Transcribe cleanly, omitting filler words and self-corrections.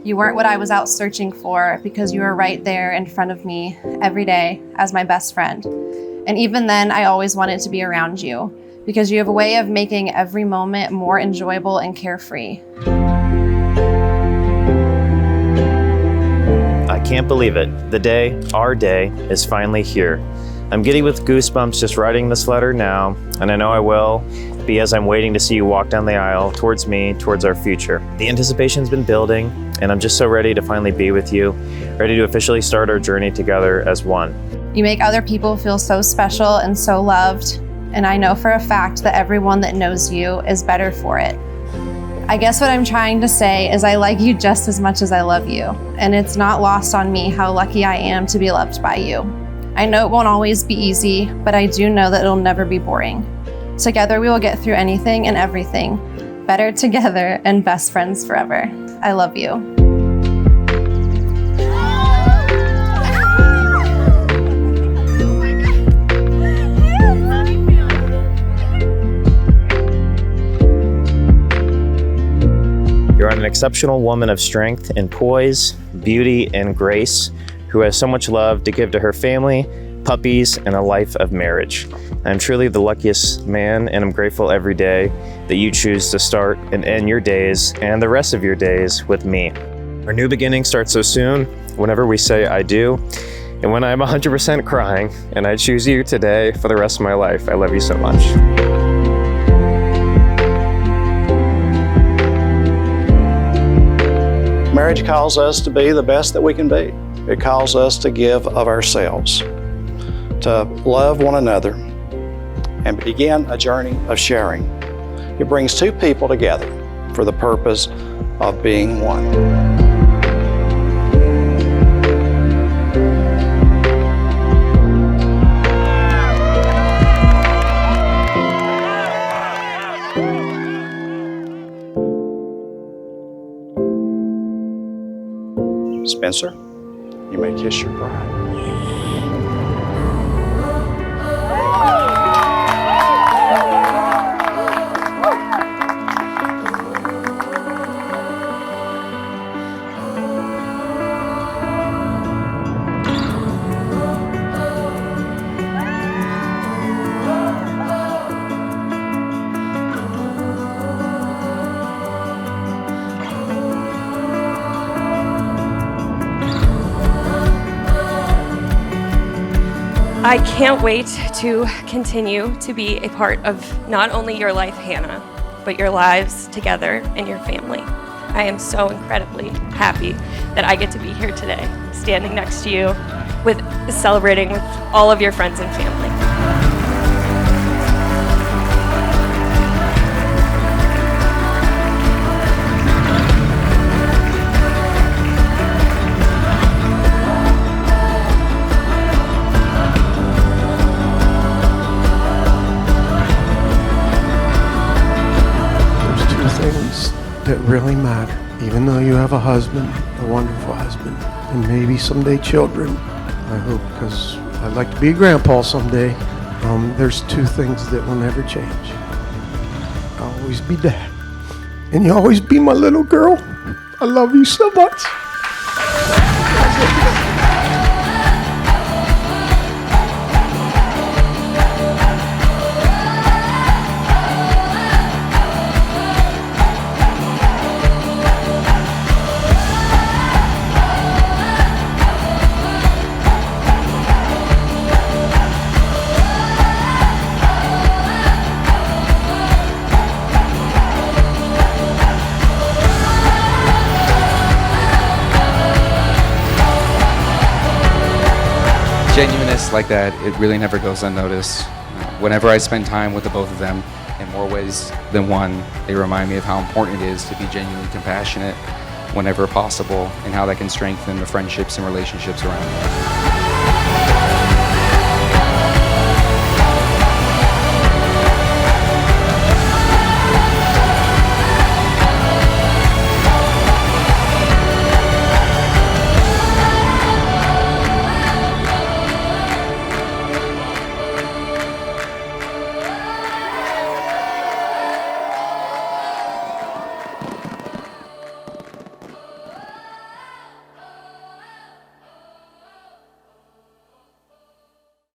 You weren't what I was out searching for because you were right there in front of me every day as my best friend. And even then, I always wanted to be around you because you have a way of making every moment more enjoyable and carefree. I can't believe it. The day, our day, is finally here. I'm giddy with goosebumps just writing this letter now, and I know I will be as I'm waiting to see you walk down the aisle towards me, towards our future. The anticipation's been building, and I'm just so ready to finally be with you, ready to officially start our journey together as one. You make other people feel so special and so loved, and I know for a fact that everyone that knows you is better for it. I guess what I'm trying to say is I like you just as much as I love you, and it's not lost on me how lucky I am to be loved by you. I know it won't always be easy, but I do know that it'll never be boring. Together we will get through anything and everything. Better together and best friends forever. I love you. You're an exceptional woman of strength and poise, beauty and grace, who has so much love to give to her family, puppies, and a life of marriage. I'm truly the luckiest man, and I'm grateful every day that you choose to start and end your days and the rest of your days with me. Our new beginning starts so soon, whenever we say I do, and when I'm 100% crying, and I choose you today for the rest of my life. I love you so much. Marriage calls us to be the best that we can be. It calls us to give of ourselves, to love one another, and begin a journey of sharing. It brings two people together for the purpose of being one. Spencer, you may kiss your bride. I can't wait to continue to be a part of not only your life, Hannah, but your lives together and your family. I am so incredibly happy that I get to be here today, standing next to you, celebrating with all of your friends and family. That really matter, even though you have a husband, a wonderful husband, and maybe someday children. I hope, because I'd like to be a grandpa someday. There's two things that will never change. I'll always be dad, and you'll always be my little girl. I love you so much. Genuineness like that, it really never goes unnoticed. Whenever I spend time with the both of them, in more ways than one, they remind me of how important it is to be genuinely compassionate whenever possible, and how that can strengthen the friendships and relationships around me.